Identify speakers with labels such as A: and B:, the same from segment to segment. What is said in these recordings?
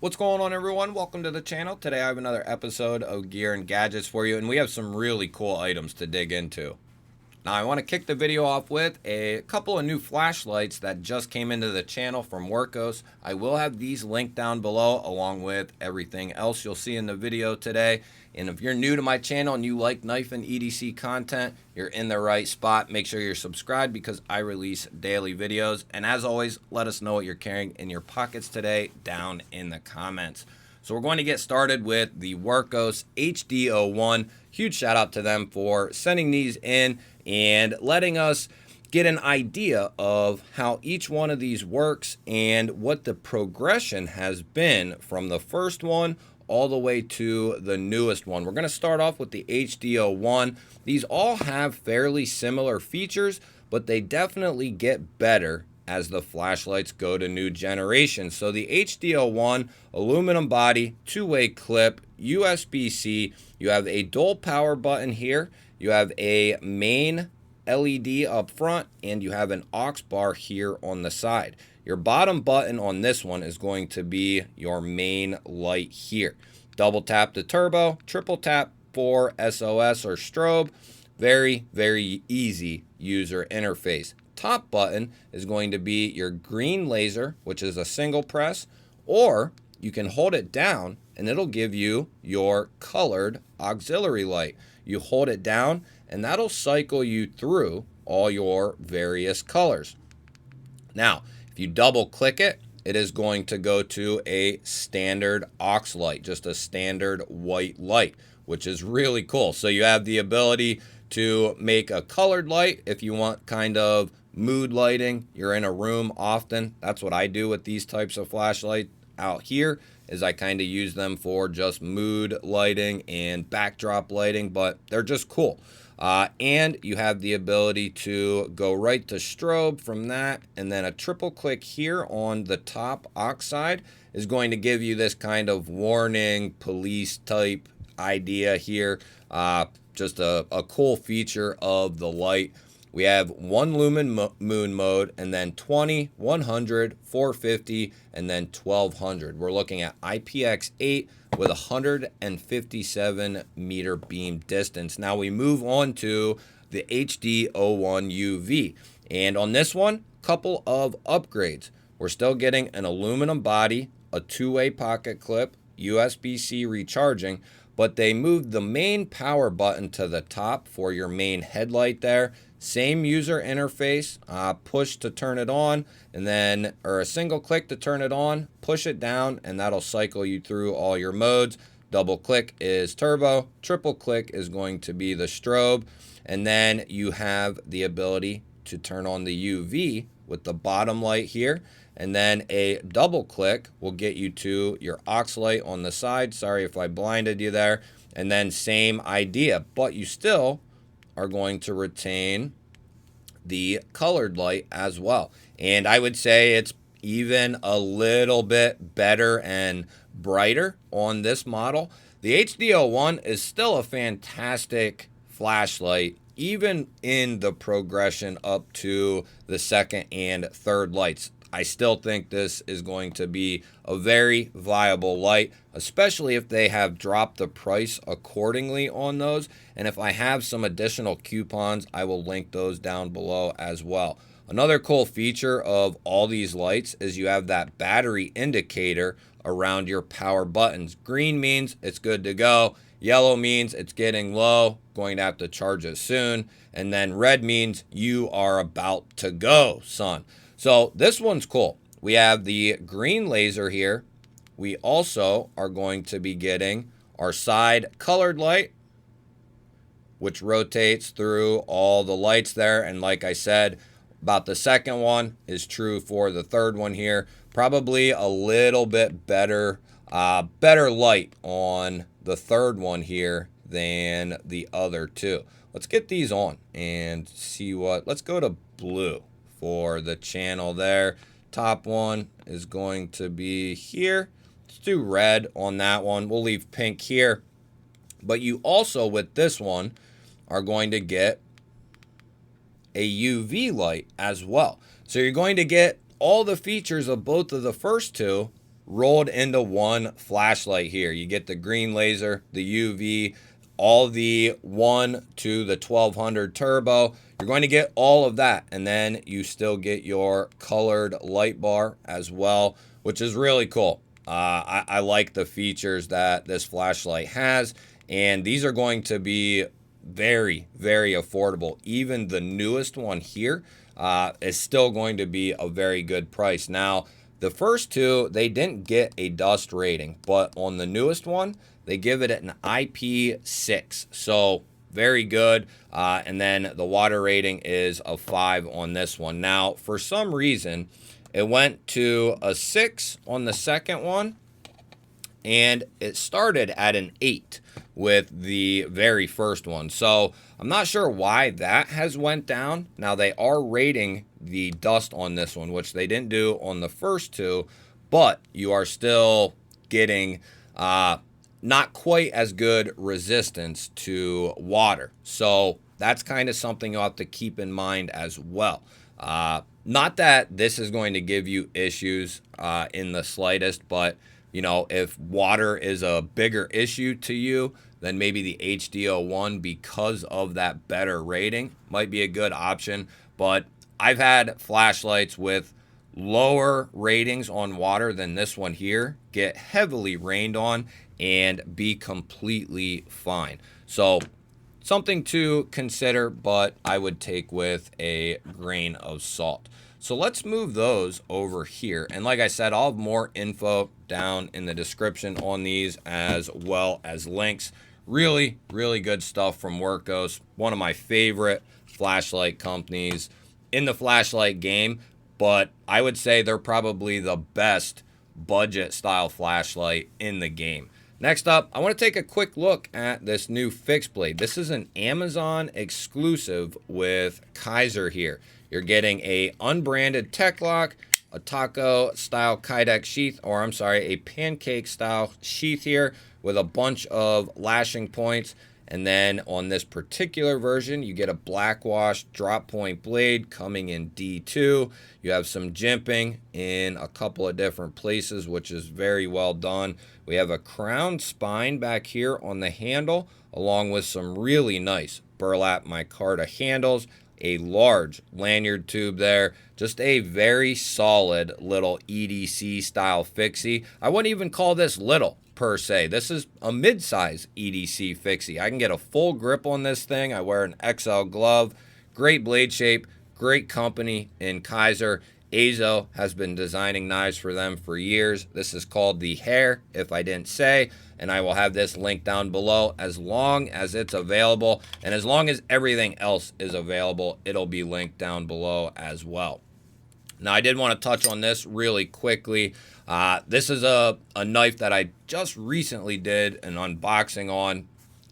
A: What's going on, everyone? Welcome to the channel. Today I have another episode of Gear and Gadgets for you, and we have some really cool items to dig into. Now, I want to kick the video off with a couple of new flashlights that just came into the channel from Wurkkos. I will have these linked down below along with everything else you'll see in the video today. And if you're new to my channel and you like knife and EDC content, you're in the right spot. Make sure you're subscribed because I release daily videos. And as always, let us know what you're carrying in your pockets today down in the comments. So we're going to get started with the Wurkkos HD01. Huge shout out to them for sending these in and letting us get an idea of how each one of these works and what the progression has been from the first one all the way to the newest one. We're going to start off with the HD01. These all have fairly similar features, but they definitely get better as the flashlights go to new generations. So the HD01, aluminum body, two-way clip, USB-C. You have a dual power button here. You have a main LED up front, and you have an aux bar here on the side. Your bottom button on this one is going to be your main light here. Double tap to turbo, triple tap for SOS or strobe. Very, very easy user interface. Top button is going to be your green laser, which is a single press, or you can hold it down and it'll give you your colored auxiliary light. You hold it down and that'll cycle you through all your various colors. Now, if you double click it, it is going to go to a standard aux light, just a standard white light, which is really cool. So you have the ability to make a colored light if you want kind of mood lighting. You're in a room often. That's what I do with these types of flashlights out here, is I kind of use them for just mood lighting and backdrop lighting, but they're just cool. And you have the ability to go right to strobe from that, and then a triple click here on the top aux side is going to give you this kind of warning police type idea here. Just a cool feature of the light. We have 1 lumen moon mode, and then 20, 100, 450, and then 1200. We're looking at IPX8 with 157 meter beam distance. Now we move on to the HD01 UV. And on this one, couple of upgrades. We're still getting an aluminum body, a two-way pocket clip, USB-C recharging, but they moved the main power button to the top for your main headlight there. Same user interface, push to turn it on, and then, or a single click to turn it on, push it down, and that'll cycle you through all your modes. Double click is turbo, triple click is going to be the strobe, and then you have the ability to turn on the UV with the bottom light here, and then a double click will get you to your aux light on the side. Sorry if I blinded you there. And then same idea, but you still are going to retain the colored light as well. And I would say it's even a little bit better and brighter on this model. The HD01 is still a fantastic flashlight, even in the progression up to the second and third lights. I still think this is going to be a very viable light, especially if they have dropped the price accordingly on those. And if I have some additional coupons, I will link those down below as well. Another cool feature of all these lights is you have that battery indicator around your power buttons. Green means it's good to go. Yellow means it's getting low, going to have to charge it soon. And then red means you are about to go, son. So this one's cool. We have the green laser here. We also are going to be getting our side colored light, which rotates through all the lights there. And like I said, about the second one is true for the third one here. Probably a little bit better light on the third one here than the other two. Let's get these on and see what, let's go to blue for the channel there. Top one is going to be here. Let's do red on that one. We'll leave pink here. But you also, with this one, are going to get a UV light as well. So you're going to get all the features of both of the first two rolled into one flashlight here. You get the green laser, the UV, all the 1 to the 1200 turbo. You're going to get all of that, and then you still get your colored light bar as well, which is really cool. I like the features that this flashlight has, and these are going to be very, very affordable. Even the newest one here is still going to be a very good price. Now, the first two, they didn't get a dust rating, but on the newest one, they give it an IP6. So very good. And then the water rating is a 5 on this one. Now, for some reason, it went to a 6 on the second one, and it started at an 8 with the very first one. So I'm not sure why that has went down. Now, they are rating the dust on this one, which they didn't do on the first two, but you are still getting not quite as good resistance to water. So that's kind of something you'll have to keep in mind as well. Not that this is going to give you issues in the slightest, but you know, if water is a bigger issue to you, then maybe the HDO1, because of that better rating, might be a good option. But I've had flashlights with lower ratings on water than this one here get heavily rained on and be completely fine. So something to consider, but I would take with a grain of salt. So let's move those over here. And like I said, I'll have more info down in the description on these, as well as links. Really, really good stuff from Wurkkos. One of my favorite flashlight companies in the flashlight game, but I would say they're probably the best budget style flashlight in the game. Next up, I want to take a quick look at this new fixed blade. This is an Amazon exclusive with Kaiser here. You're getting a unbranded tech lock, a taco style Kydex sheath, or I'm sorry, a pancake style sheath here with a bunch of lashing points. And then on this particular version, you get a black wash drop point blade coming in D2. You have some jimping in a couple of different places, which is very well done. We have a crown spine back here on the handle, along with some really nice burlap micarta handles, a large lanyard tube there, just a very solid little EDC style fixie. I wouldn't even call this little per se. This is a mid-size EDC fixie. I can get a full grip on this thing. I wear an XL glove. Great blade shape, great company in Kaiser. Azo has been designing knives for them for years. This is called the Hair, if I didn't say, and I will have this link down below as long as it's available, and as long as everything else is available, it'll be linked down below as well. Now, I did want to touch on this really quickly. This is a knife that I just recently did an unboxing on,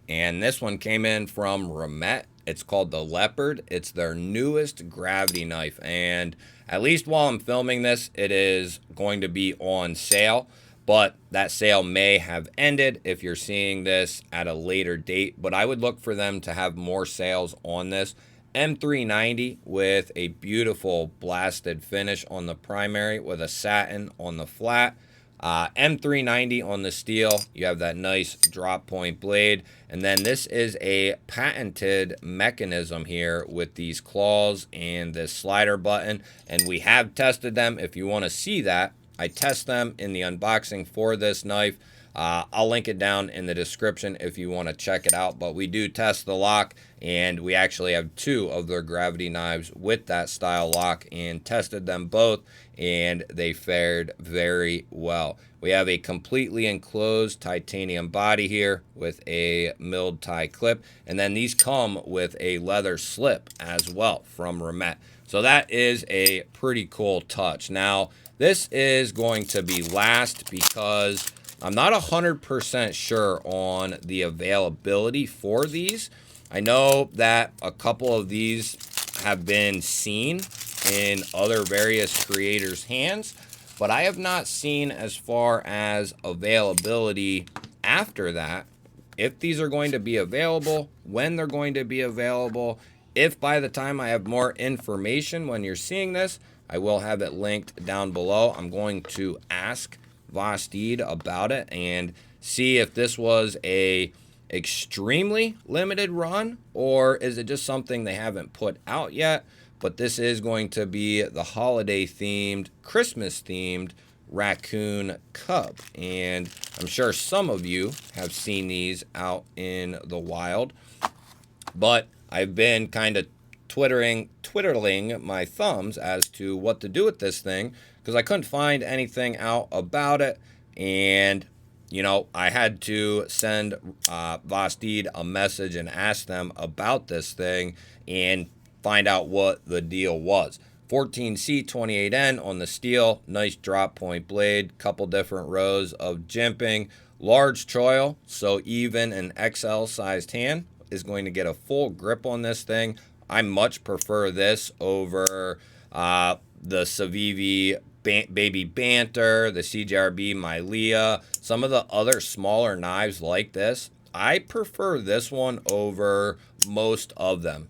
A: and this one came in from Remette. It's called the Leopard. It's their newest gravity knife, and at least while I'm filming this, it is going to be on sale, but that sale may have ended if you're seeing this at a later date, but I would look for them to have more sales on this. M390 with a beautiful blasted finish on the primary with a satin on the flat. M390 on the steel. You have that nice drop point blade. And then this is a patented mechanism here with these claws and this slider button. And we have tested them. If you want to see that, I test them in the unboxing for this knife. I'll link it down in the description if you want to check it out. But we do test the lock, and we actually have 2 of their gravity knives with that style lock and tested them both, and they fared very well. We have a completely enclosed titanium body here with a milled tie clip, and then these come with a leather slip as well from Remette. So that is a pretty cool touch. Now, this is going to be last because I'm not 100% sure on the availability for these. I know that a couple of these have been seen in other various creators' hands, but I have not seen as far as availability after that. If these are going to be available, when they're going to be available, if by the time I have more information when you're seeing this, I will have it linked down below. I'm going to ask Vastid about it and see if this was a extremely limited run or is it just something they haven't put out yet. But this is going to be the holiday themed, Christmas themed raccoon cub, and I'm sure some of you have seen these out in the wild, but I've been kind of twiddling my thumbs as to what to do with this thing because I couldn't find anything out about it. And you know, I had to send Vastid a message and ask them about this thing and find out what the deal was. 14C 28N on the steel, nice drop point blade, couple different rows of jimping, large choil, so even an XL sized hand is going to get a full grip on this thing. I much prefer this over the Civivi Baby Banter, the CJRB Mylea, some of the other smaller knives like this. I prefer this one over most of them.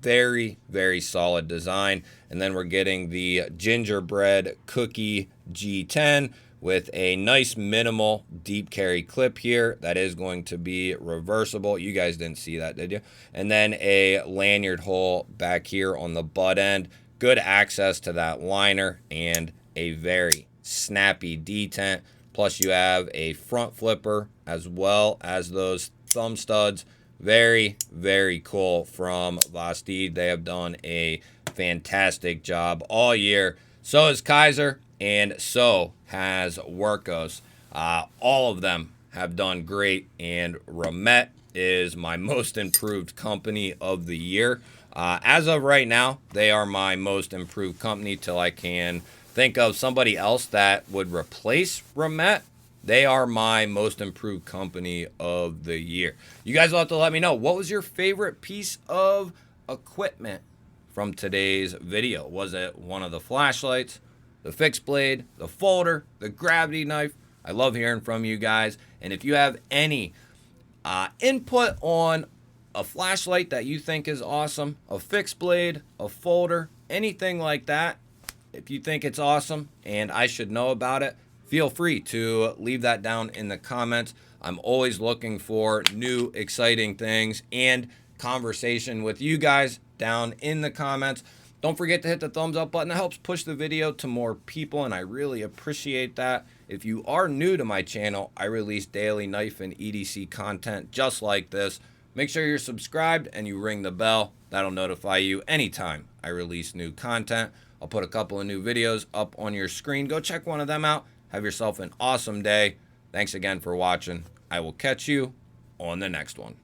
A: Very, very solid design. And then we're getting the gingerbread cookie G10 with a nice minimal deep carry clip here that is going to be reversible. You guys didn't see that, did you? And then a lanyard hole back here on the butt end. Good access to that liner and a very snappy detent. Plus you have a front flipper as well as those thumb studs. Very, very cool from Vastid. They have done a fantastic job all year. So has Kaiser and so has Wurkkos. All of them have done great, and Remette is my most improved company of the year. As of right now, they are my most improved company till I can think of somebody else that would replace Remette. They are my most improved company of the year. You guys will have to let me know, what was your favorite piece of equipment from today's video? Was it one of the flashlights, the fixed blade, the folder, the gravity knife? I love hearing from you guys. And if you have any input on a flashlight that you think is awesome, a fixed blade, a folder, anything like that, if you think it's awesome and I should know about it, feel free to leave that down in the comments. I'm always looking for new, exciting things and conversation with you guys down in the comments. Don't forget to hit the thumbs up button. That helps push the video to more people, and I really appreciate that. If you are new to my channel, I release daily knife and EDC content just like this. Make sure you're subscribed and you ring the bell. That'll notify you anytime I release new content. I'll put a couple of new videos up on your screen. Go check one of them out. Have yourself an awesome day. Thanks again for watching. I will catch you on the next one.